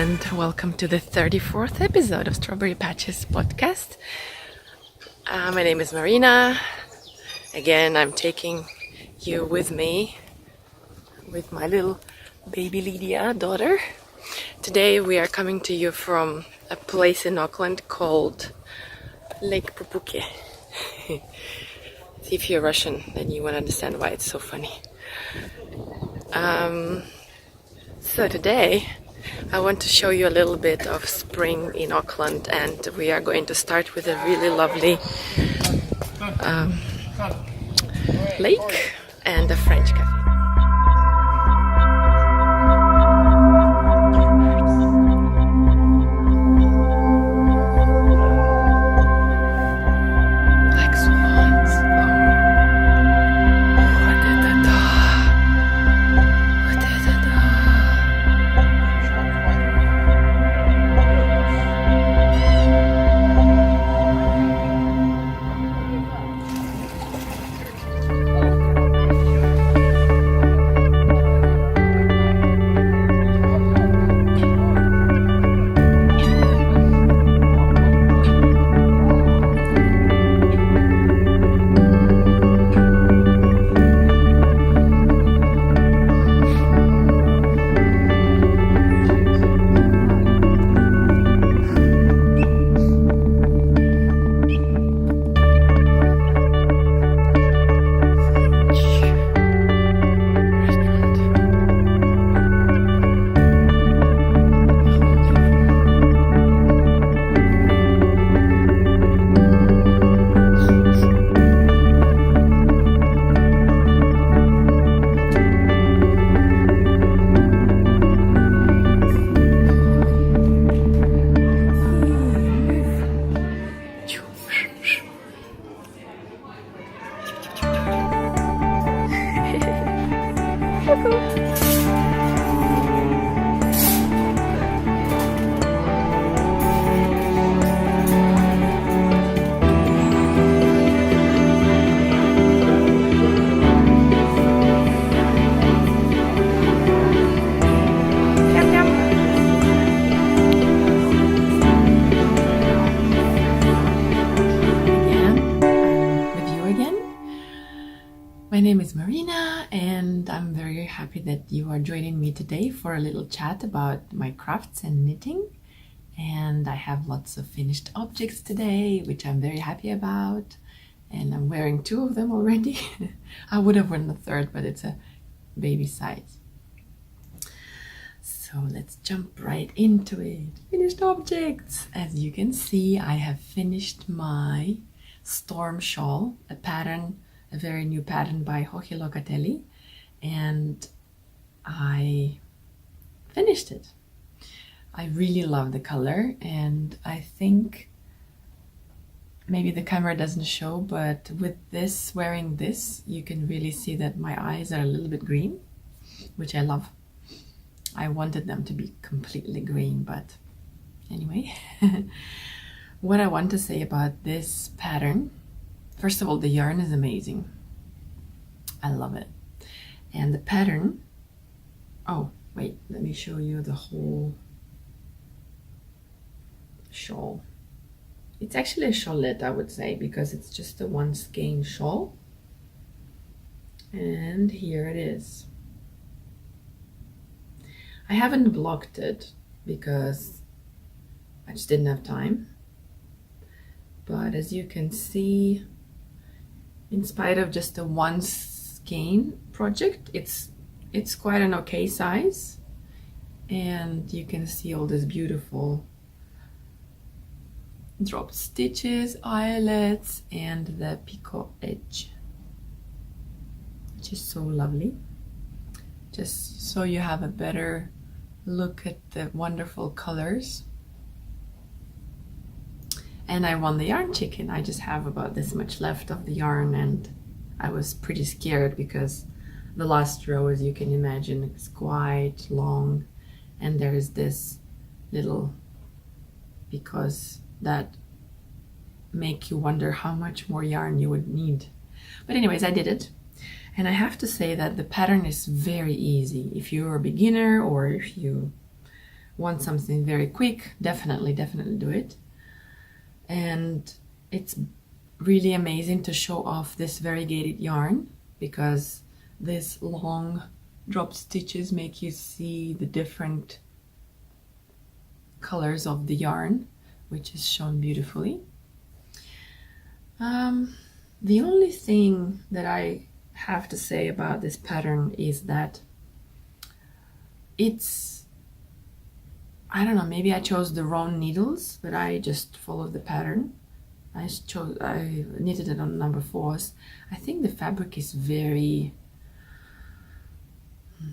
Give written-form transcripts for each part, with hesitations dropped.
and welcome to the 34th episode of Strawberry Patches podcast. My name is Marina. Again, I'm taking you with me with my little baby Lydia daughter. Today we are coming to you from a place in Auckland called Lake Pupuke. See, if you're Russian, then you won't understand why it's so funny. So today I want to show you a little bit of spring in Auckland, and we are going to start with a really lovely lake and a French cafe. Like swans. My name is Marina, and I'm very happy that you are joining me today for a little chat about my crafts and knitting. And I have lots of finished objects today, which I'm very happy about. And I'm wearing 2 of them already. I would have worn the 3rd, but it's a baby size. So let's jump right into it. Finished objects. As you can see, I have finished my storm shawl, a very new pattern by Hohi Locatelli, and I finished it. I really love the color, and I think maybe the camera doesn't show, but with this, wearing this, you can really see that my eyes are a little bit green, which I love. I wanted them to be completely green, but anyway. What I want to say about this pattern, first of all, the yarn is amazing. I love it. And the pattern, oh, wait, let me show you the whole shawl. It's actually a shawlette, I would say, because it's just a 1 skein shawl. And here it is. I haven't blocked it because I just didn't have time. But as you can see, in spite of just a 1 skein project, it's quite an okay size, and you can see all this beautiful dropped stitches, eyelets, and the picot edge, which is so lovely. Just so you have a better look at the wonderful colors. And I won the yarn chicken. I just have about this much left of the yarn, and I was pretty scared because the last row, as you can imagine, is quite long, and there is this little, because that make you wonder how much more yarn you would need. But anyways, I did it. And I have to say that the pattern is very easy. If you're a beginner or if you want something very quick, definitely do it. And it's really amazing to show off this variegated yarn, because these long drop stitches make you see the different colors of the yarn, which is shown beautifully. The only thing that I have to say about this pattern is that it's, I don't know, maybe I chose the wrong needles, but I just followed the pattern. I knitted it on number 4s. I think the fabric is very,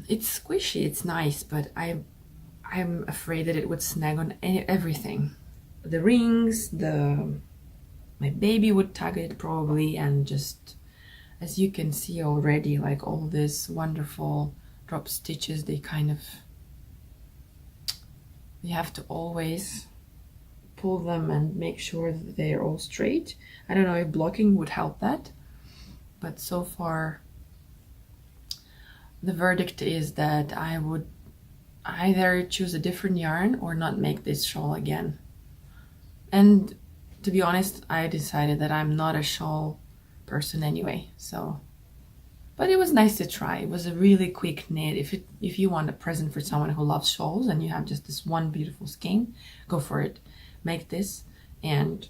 it's squishy, it's nice, but I'm afraid that it would snag on everything. The rings, my baby would tug it probably, and just, as you can see already, like all this wonderful drop stitches, they kind of, you have to always pull them and make sure that they're all straight. I don't know if blocking would help that, but so far the verdict is that I would either choose a different yarn or not make this shawl again. And to be honest, I decided that I'm not a shawl person anyway, so, but it was nice to try. It was a really quick knit. If you want a present for someone who loves shawls and you have just this one beautiful skein, go for it. Make this and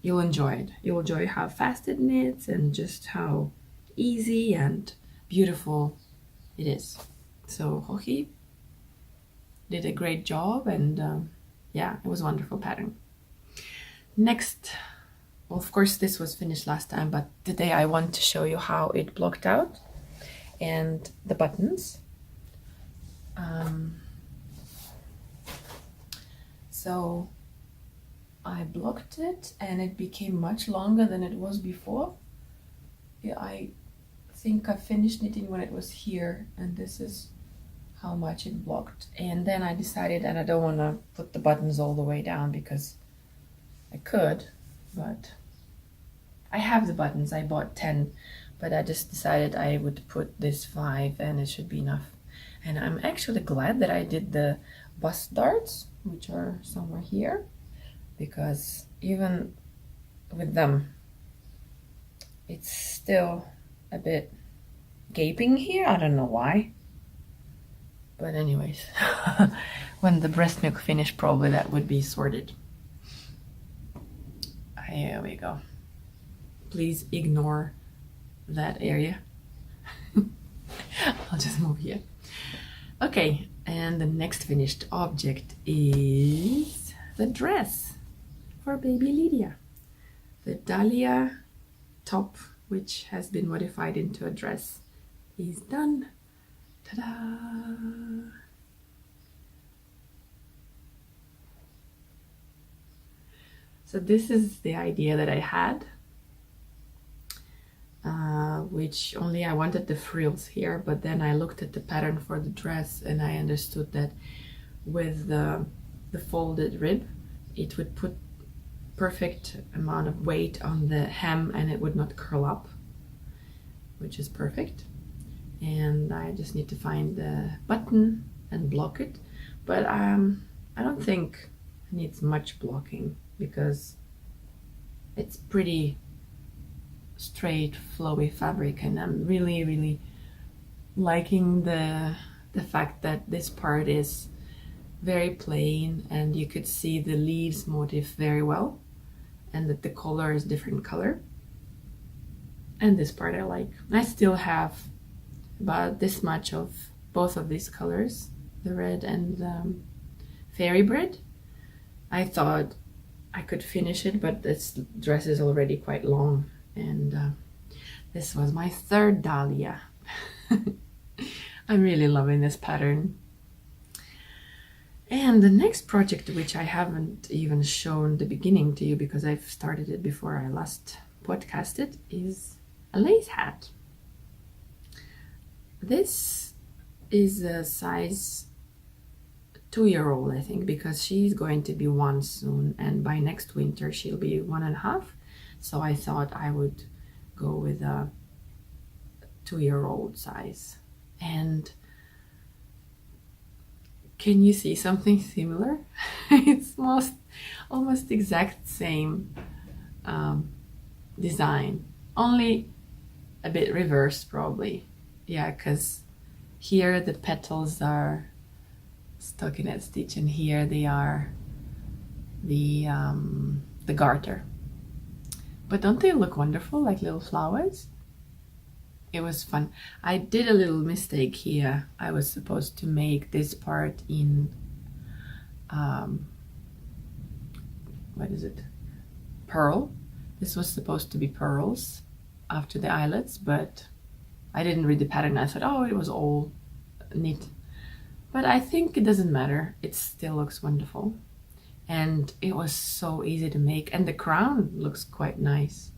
you'll enjoy it. You'll enjoy how fast it knits and just how easy and beautiful it is. So Hoki did a great job, and yeah, it was a wonderful pattern. Next, well, of course this was finished last time, but today I want to show you how it blocked out and the buttons. So I blocked it and it became much longer than it was before. Yeah, I think I finished knitting when it was here, and this is how much it blocked. And then I decided that I don't want to put the buttons all the way down, because I could, but I have the buttons. I bought 10, but I just decided I would put this 5 and it should be enough. And I'm actually glad that I did the bust darts, which are somewhere here, because even with them it's still a bit gaping here. I don't know why, but anyways, when the breast milk finished, probably that would be sorted. Here we go. Please ignore that area. I'll just move here. Okay, and the next finished object is the dress for baby Lydia. The dahlia top, which has been modified into a dress, is done. Ta-da! So this is the idea that I had, which only I wanted the frills here, but then I looked at the pattern for the dress and I understood that with the folded rib, it would put perfect amount of weight on the hem and it would not curl up, which is perfect. And I just need to find the button and block it, but I don't think it needs much blocking, because it's pretty straight, flowy fabric, and I'm really liking the fact that this part is very plain and you could see the leaves motif very well, and that the color is different color. And this part I like. I still have about this much of both of these colors, the red and fairy bread. I thought I could finish it, but this dress is already quite long, and this was my third dahlia. I'm really loving this pattern. And the next project, which I haven't even shown the beginning to you because I've started it before I last podcasted, is a lace hat. This is a size 2-year-old, I think, because she's going to be 1 soon, and by next winter she'll be 1.5. So I thought I would go with a 2-year-old size. And Can you see something similar? It's almost exact same design, only a bit reversed probably. Yeah, because here the petals are stockinette stitch, and here they are the garter. But don't they look wonderful, like little flowers? It was fun. I did a little mistake here. I was supposed to make this part in what is it? Pearl. This was supposed to be pearls after the eyelets, but I didn't read the pattern. I thought, oh, it was all knit. But I think it doesn't matter. It still looks wonderful. And it was so easy to make. And the crown looks quite nice.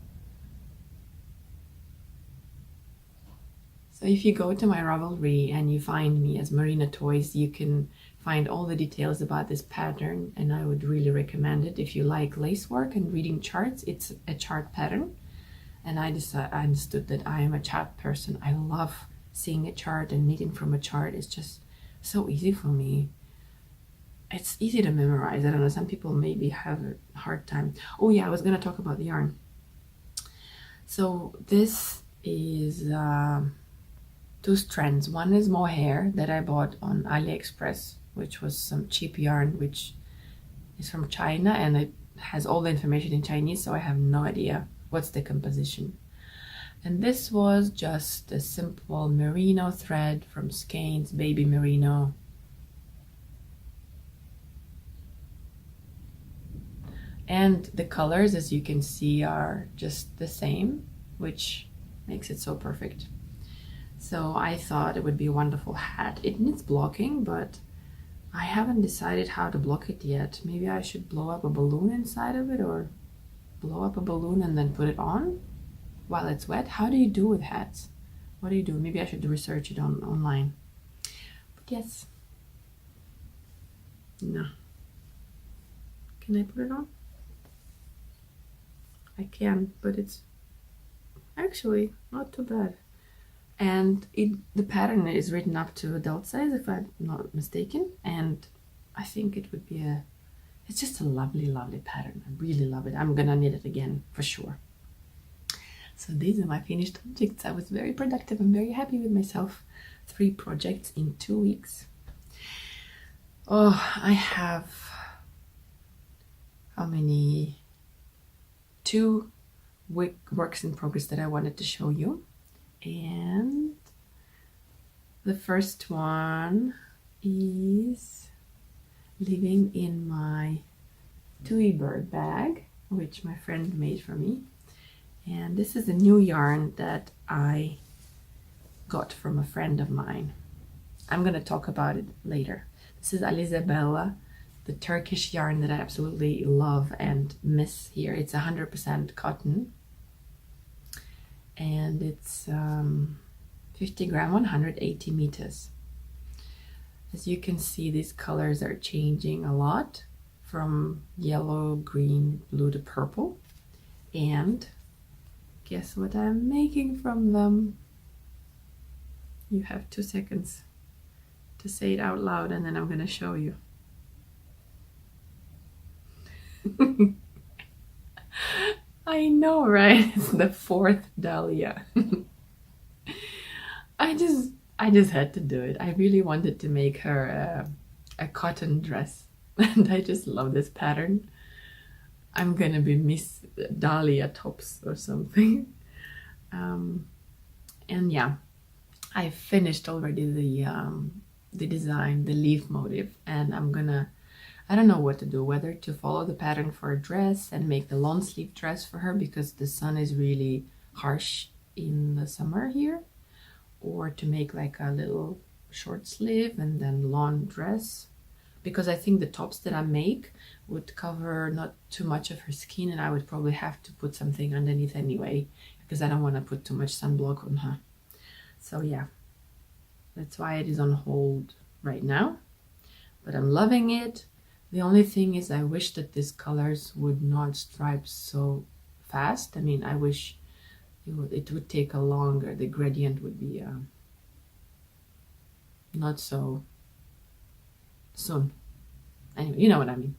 So if you go to my Ravelry and you find me as Marina Toys, you can find all the details about this pattern, and I would really recommend it. If you like lace work and reading charts, it's a chart pattern. And I understood that I am a chart person. I love seeing a chart and knitting from a chart. It's just so easy for me. It's easy to memorize. I don't know, some people maybe have a hard time. Oh yeah, I was gonna talk about the yarn. So this is two strands. One is mohair that I bought on AliExpress, which was some cheap yarn, which is from China, and it has all the information in Chinese, so I have no idea what's the composition. And this was just a simple merino thread from Skeins Baby Merino. And the colors, as you can see, are just the same, which makes it so perfect. So I thought it would be a wonderful hat. It needs blocking, but I haven't decided how to block it yet. Maybe I should blow up a balloon inside of it, or blow up a balloon and then put it on while it's wet. How do you do with hats? What do you do? Maybe I should research it online. But yes. No. Can I put it on? I can, but it's actually not too bad. And the pattern is written up to adult size, if I'm not mistaken. And I think it would be it's just a lovely, lovely pattern. I really love it. I'm gonna knit it again for sure. So these are my finished objects. I was very productive. I'm very happy with myself. 3 projects in 2 weeks. Oh, I have, how many? 2 works in progress that I wanted to show you. And the first one is living in my Tui bird bag, which my friend made for me. And this is a new yarn that I got from a friend of mine. I'm going to talk about it later. This is Alizabella, the Turkish yarn that I absolutely love and miss here. It's 100% cotton. And it's 50 gram, 180 meters. As you can see, these colors are changing a lot, from yellow, green, blue to purple. And guess what I'm making from them? You have 2 seconds to say it out loud, and then I'm going to show you. I know, right? It's the 4th dahlia. I just had to do it. I really wanted to make her a cotton dress, and I just love this pattern. I'm gonna be Miss Dahlia Tops or something. And yeah, I finished already the design, the leaf motif, and I don't know what to do, whether to follow the pattern for a dress and make the long sleeve dress for her because the sun is really harsh in the summer here, or to make like a little short sleeve and then long dress, because I think the tops that I make would cover not too much of her skin, and I would probably have to put something underneath anyway because I don't want to put too much sunblock on her. So yeah, that's why it is on hold right now, but I'm loving it. The only thing is I wish that these colors would not stripe so fast. I mean, I wish it would take a longer, the gradient would be not so soon. Anyway, you know what I mean.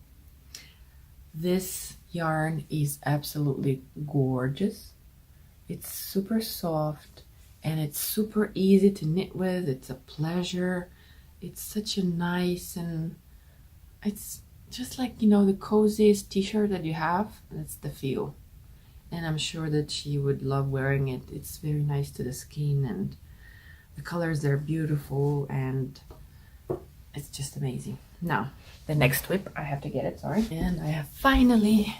This yarn is absolutely gorgeous. It's super soft and it's super easy to knit with. It's a pleasure. It's such a nice, and it's just like, you know, the coziest t-shirt that you have. That's the feel. And I'm sure that she would love wearing it. It's very nice to the skin, and the colors are beautiful, and it's just amazing. Now, the next whip, I have to get it, sorry. And I have finally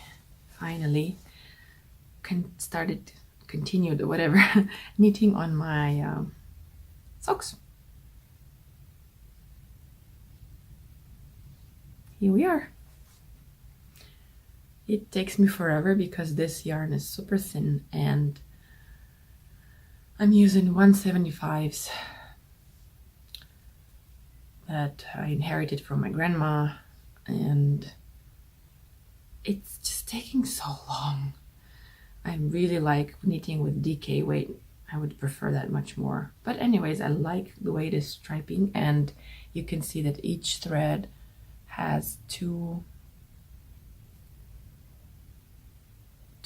continued, whatever, knitting on my socks. Here we are. It takes me forever because this yarn is super thin, and I'm using 175s that I inherited from my grandma, and it's just taking so long. I really like knitting with DK weight. I would prefer that much more. But anyways, I like the way it is striping, and you can see that each thread has two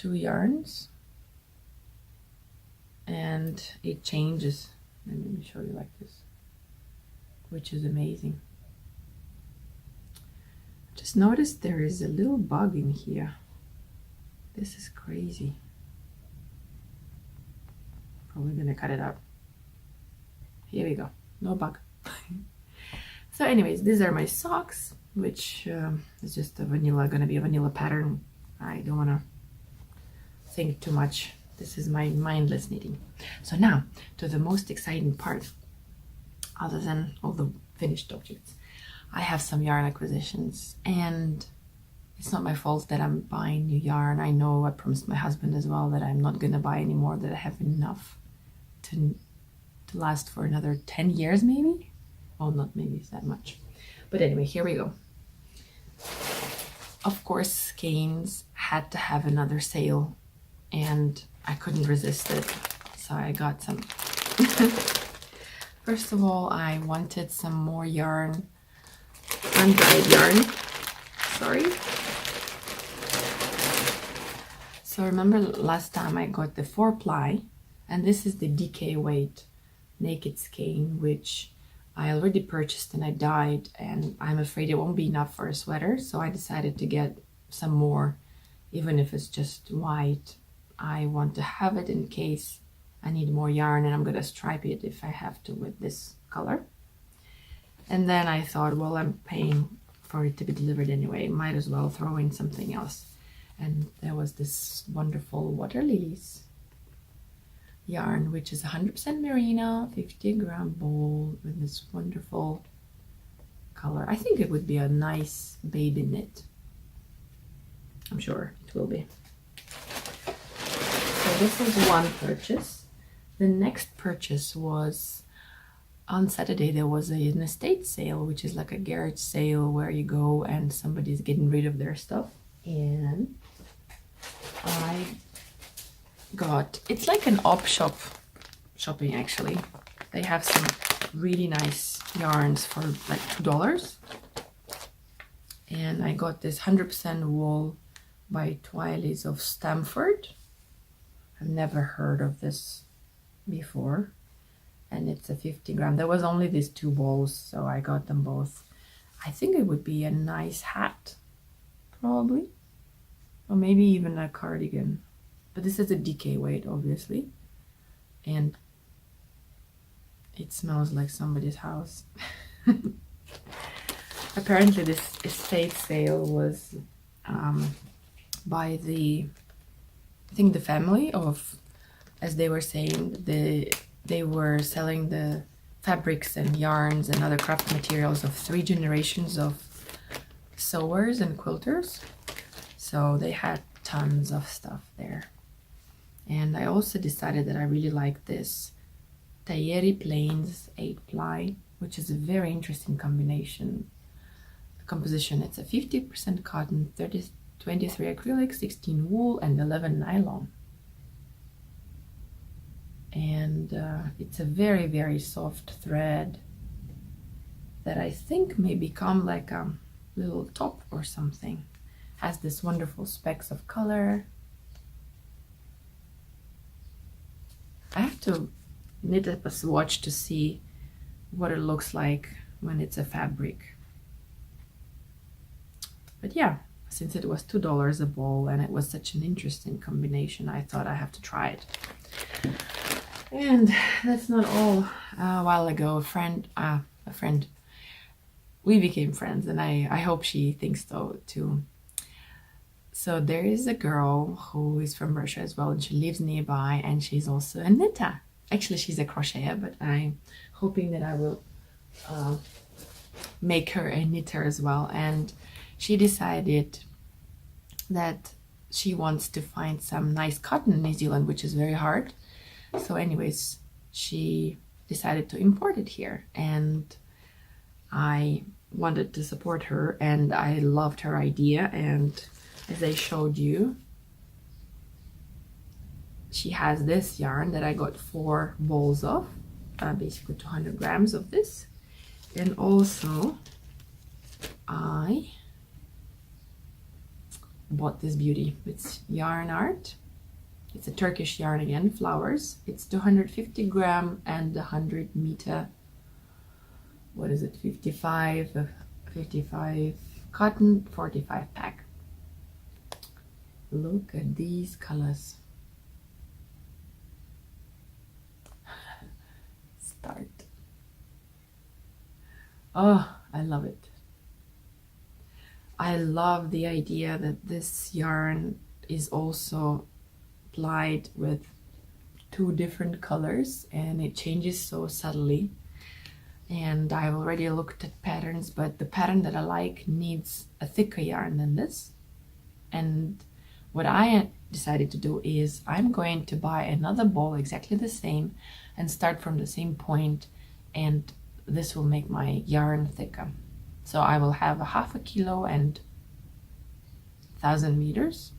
yarns, and it changes. Let me show you like this, which is amazing. Just notice there is a little bug in here. This is crazy. Probably gonna cut it out. Here we go, no bug. So anyways, these are my socks, which is just gonna be a vanilla pattern. I don't want to think too much. This is my mindless knitting. So now to the most exciting part, other than all the finished objects. I have some yarn acquisitions, and it's not my fault that I'm buying new yarn. I know I promised my husband as well that I'm not gonna buy anymore, that I have enough to last for another 10 years maybe. Well, not maybe it's that much, but anyway, here we go. Of course, Skeins had to have another sale, and I couldn't resist it, so I got some. First of all, I wanted some more yarn, undyed yarn, sorry. So remember last time I got the 4-ply, and this is the DK weight naked skein, which I already purchased and I dyed, and I'm afraid it won't be enough for a sweater, so I decided to get some more, even if it's just white. I want to have it in case I need more yarn, and I'm gonna stripe it if I have to with this color. And then I thought, well, I'm paying for it to be delivered anyway, might as well throw in something else. And there was this wonderful water lilies yarn, which is 100% merino, 50-gram ball with this wonderful color. I think it would be a nice baby knit. I'm sure it will be. So this is one purchase. The next purchase was on Saturday. There was an estate sale, which is like a garage sale where you go and somebody's getting rid of their stuff. And I got, it's like an op shop shopping actually. They have some really nice yarns for like $2. And I got this 100% wool by Twilies of Stamford. I've never heard of this before, and it's a 50-gram. There was only these 2 balls, so I got them both. I think it would be a nice hat, probably, or maybe even a cardigan. But this is a DK weight, obviously, and it smells like somebody's house. Apparently this estate sale was by the, I think the family of, as they were saying, they were selling the fabrics and yarns and other craft materials of 3 generations of sewers and quilters. So they had tons of stuff there. And I also decided that I really like this Tayeri Plains 8-ply, which is a very interesting composition. It's a 50% cotton, 23 acrylic, 16 wool, and 11 nylon. And it's a very, very soft thread. that I think may become like a little top or something. Has this wonderful specks of color. I have to knit up a swatch to see what it looks like when it's a fabric. But yeah, since it was $2 a ball and it was such an interesting combination, I thought I have to try it. And that's not all. A while ago, a friend, we became friends, and I hope she thinks so too. So there is a girl who is from Russia as well, and she lives nearby, and she's also a knitter. Actually, she's a crocheter, but I'm hoping that I will make her a knitter as well. And she decided that she wants to find some nice cotton in New Zealand, which is very hard. So anyways, she decided to import it here, and I wanted to support her, and I loved her idea. And as I showed you, she has this yarn that I got 4 balls of, basically 200 grams of this. And also I bought this beauty. It's yarn art. It's a Turkish yarn again, flowers. It's 250 gram and 100 meter. What is it? 55 cotton, 45 pack. Look at these colors. Start. Oh, I love it. I love the idea that this yarn is also applied with 2 different colors, and it changes so subtly. And I've already looked at patterns, but the pattern that I like needs a thicker yarn than this. And what I decided to do is I'm going to buy another ball exactly the same and start from the same point, and this will make my yarn thicker. So I will have a half a kilo and 1,000 meters,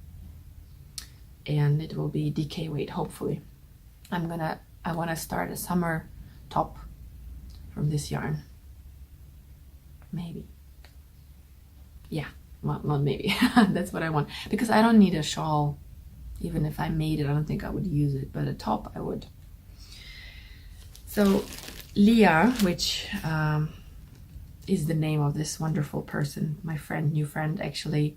and it will be DK weight, hopefully. I want to start a summer top from this yarn. Maybe. Yeah, well, not maybe. That's what I want, because I don't need a shawl. Even if I made it, I don't think I would use it, but a top I would. So Leah, which is the name of this wonderful person, my friend, new friend actually,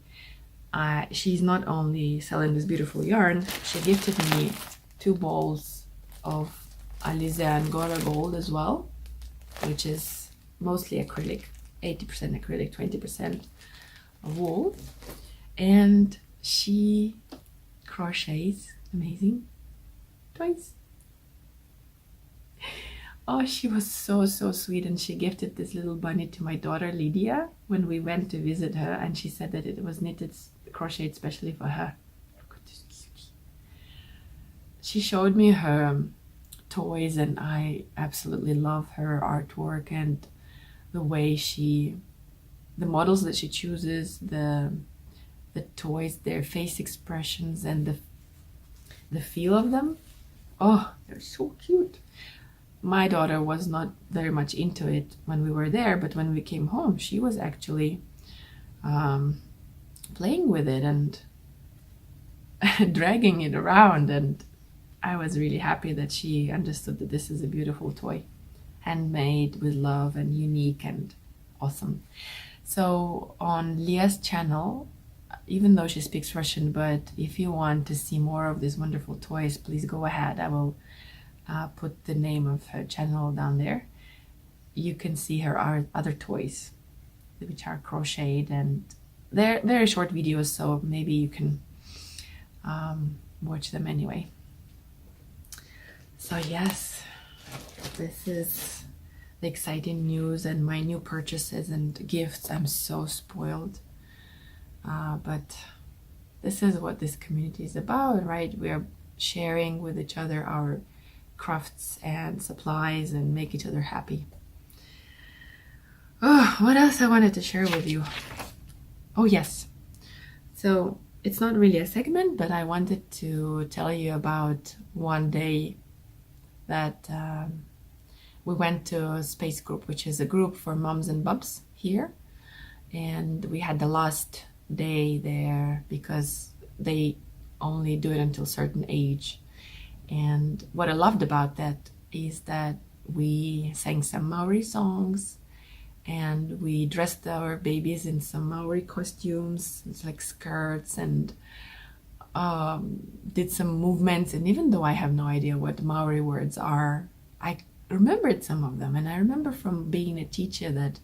she's not only selling this beautiful yarn, she gifted me 2 balls of Alize Angora gold as well, which is mostly acrylic, 80% acrylic, 20% wool. And she crochets amazing toys. Oh, she was so sweet, and she gifted this little bunny to my daughter Lydia when we went to visit her, and she said that it was knitted, crocheted especially for her. Look at this cutie. She showed me her toys, and I absolutely love her artwork and the way the models that she chooses, the toys, their face expressions, and the feel of them. Oh, they're so cute. My daughter was not very much into it when we were there, but when we came home, she was actually playing with it and dragging it around, and I was really happy that she understood that this is a beautiful toy, handmade with love and unique and awesome. So on Leah's channel, even though she speaks Russian, but if you want to see more of these wonderful toys, please go ahead. I will put the name of her channel down there. You can see her other toys, which are crocheted, and they're very short videos, so maybe you can watch them anyway. So yes, this is the exciting news and my new purchases and gifts. I'm so spoiled, but this is what this community is about, right? We're sharing with each other our crafts and supplies and make each other happy. Oh, what else I wanted to share with you? Oh yes, so it's not really a segment, but I wanted to tell you about one day that we went to a space group, which is a group for moms and bubs here. And we had the last day there because they only do it until a certain age. And what I loved about that is that we sang some Maori songs and we dressed our babies in some Maori costumes. It's like skirts, and did some movements. And even though I have no idea what Maori words are, I remembered some of them. And I remember from being a teacher that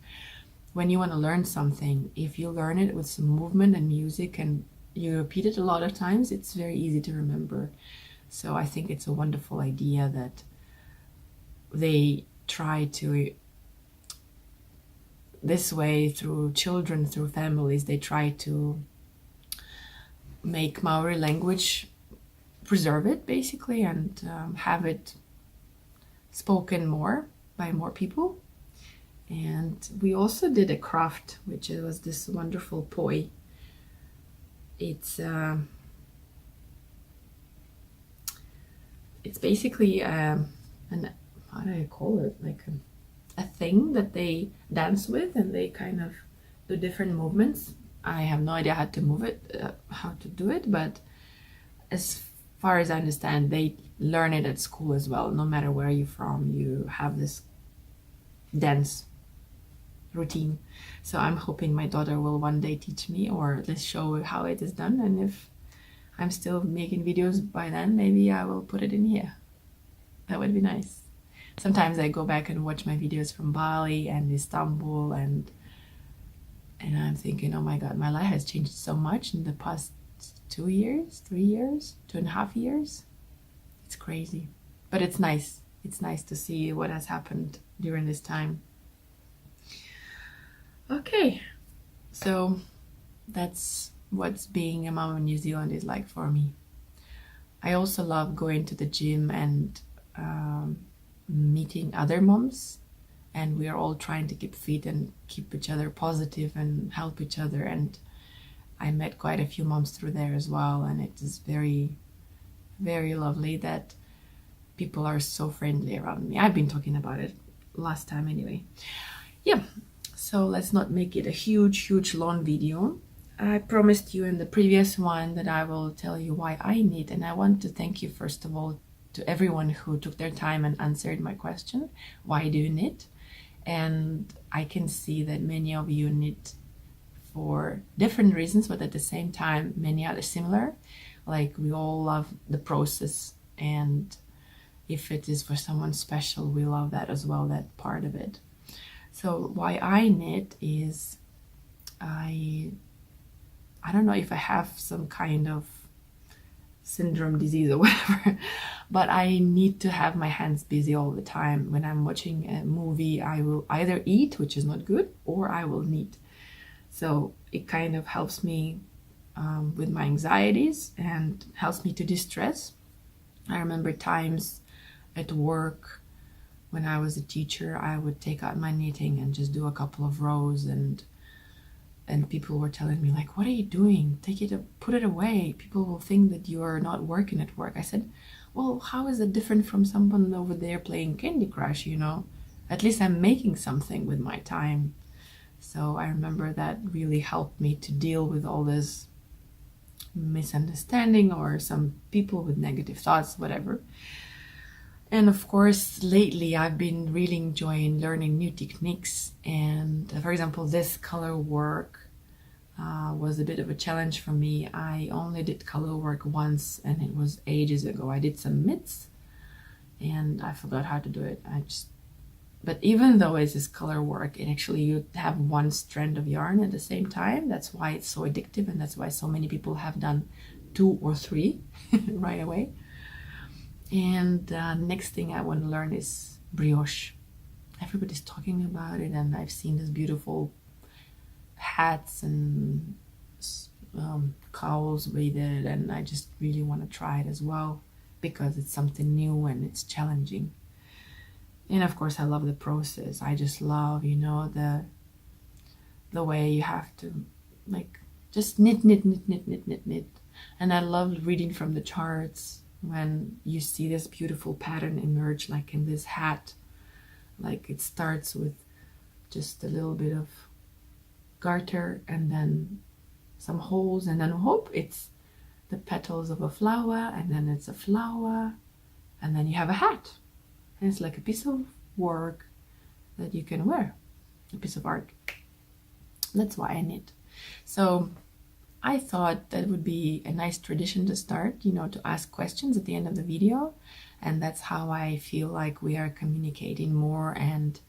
when you want to learn something, if you learn it with some movement and music and you repeat it a lot of times, it's very easy to remember. So I think it's a wonderful idea that they try to, this way, through children, through families, they try to make Maori language, preserve it basically, and have it spoken more by more people. And we also did a craft, which was this wonderful poi. It's basically an, how do I call it, like a thing that they dance with, and they kind of do different movements. I have no idea how to move it, how to do it, but as far as I understand, they learn it at school as well. No matter where you're from, you have this dance routine. So I'm hoping my daughter will one day teach me, or at least show how it is done. And if I'm still making videos by then, maybe I will put it in here. That would be nice. Sometimes I go back and watch my videos from Bali and Istanbul, and I'm thinking, oh my God, my life has changed so much in the past 2 years, 3 years, 2.5 years. It's crazy, but it's nice. It's nice to see what has happened during this time. Okay, so that's what being a mom in New Zealand is like for me. I also love going to the gym and meeting other moms, and we are all trying to keep fit and keep each other positive and help each other. And I met quite a few moms through there as well, and it is very, very lovely that people are so friendly around me. I've been talking about it last time anyway. Yeah, so let's not make it a huge long video. I promised you in the previous one that I will tell you why I knit, and I want to thank you first of all to everyone who took their time and answered my question, why do you knit? And I can see that many of you knit for different reasons, but at the same time many are similar. Like, we all love the process, and if it is for someone special, we love that as well, that part of it. So why I knit is I don't know if I have some kind of syndrome, disease or whatever, but I need to have my hands busy all the time. When I'm watching a movie, I will either eat, which is not good, or I will knit. So it kind of helps me with my anxieties and helps me to distress. I remember times at work when I was a teacher, I would take out my knitting and just do a couple of rows, and people were telling me, like, what are you doing? Put it away. People will think that you are not working at work. I said, well, how is it different from someone over there playing Candy Crush, you know? At least I'm making something with my time. So I remember that really helped me to deal with all this misunderstanding or some people with negative thoughts, whatever. And of course, lately I've been really enjoying learning new techniques. And for example, this color work was a bit of a challenge for me. I only did color work once, and it was ages ago. I did some mitts and I forgot how to do it. But even though it's this color work, it actually, you have one strand of yarn at the same time. That's why it's so addictive, and that's why so many people have done 2 or 3 right away. And next thing I want to learn is brioche. Everybody's talking about it, and I've seen these beautiful hats and cowls with it, and I just really want to try it as well because it's something new and it's challenging. And of course, I love the process. I just love, you know, the way you have to, like, just knit. And I love reading from the charts when you see this beautiful pattern emerge, like in this hat. Like it starts with just a little bit of garter and then some holes, and then hope it's the petals of a flower, and then it's a flower, and then you have a hat. And it's like a piece of work that you can wear, a piece of art. That's why I knit. So I thought that would be a nice tradition to start, you know, to ask questions at the end of the video. And that's how I feel like we are communicating more. And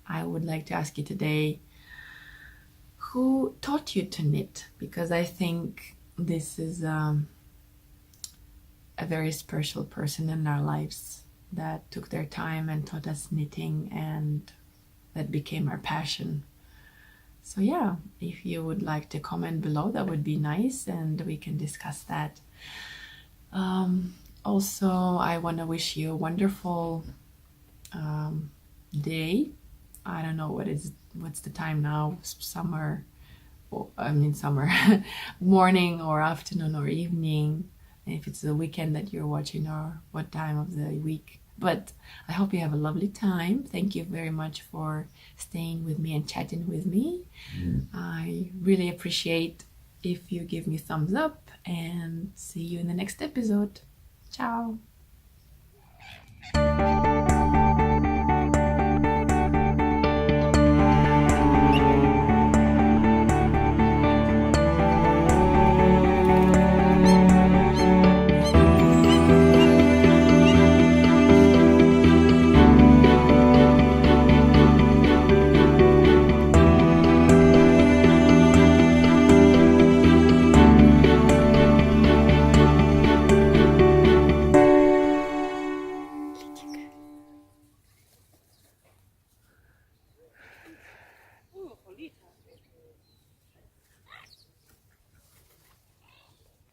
I would like to ask you today, who taught you to knit? Because I think this is a very special person in our lives that took their time and taught us knitting, and that became our passion. So yeah, if you would like to comment below, that would be nice, and we can discuss that. Also, I want to wish you a wonderful day. I don't know what's the time now, summer, summer, morning or afternoon or evening, if it's the weekend that you're watching, or what time of the week. But I hope you have a lovely time. Thank you very much for staying with me and chatting with me. I really appreciate if you give me thumbs up, and see you in the next episode. Ciao.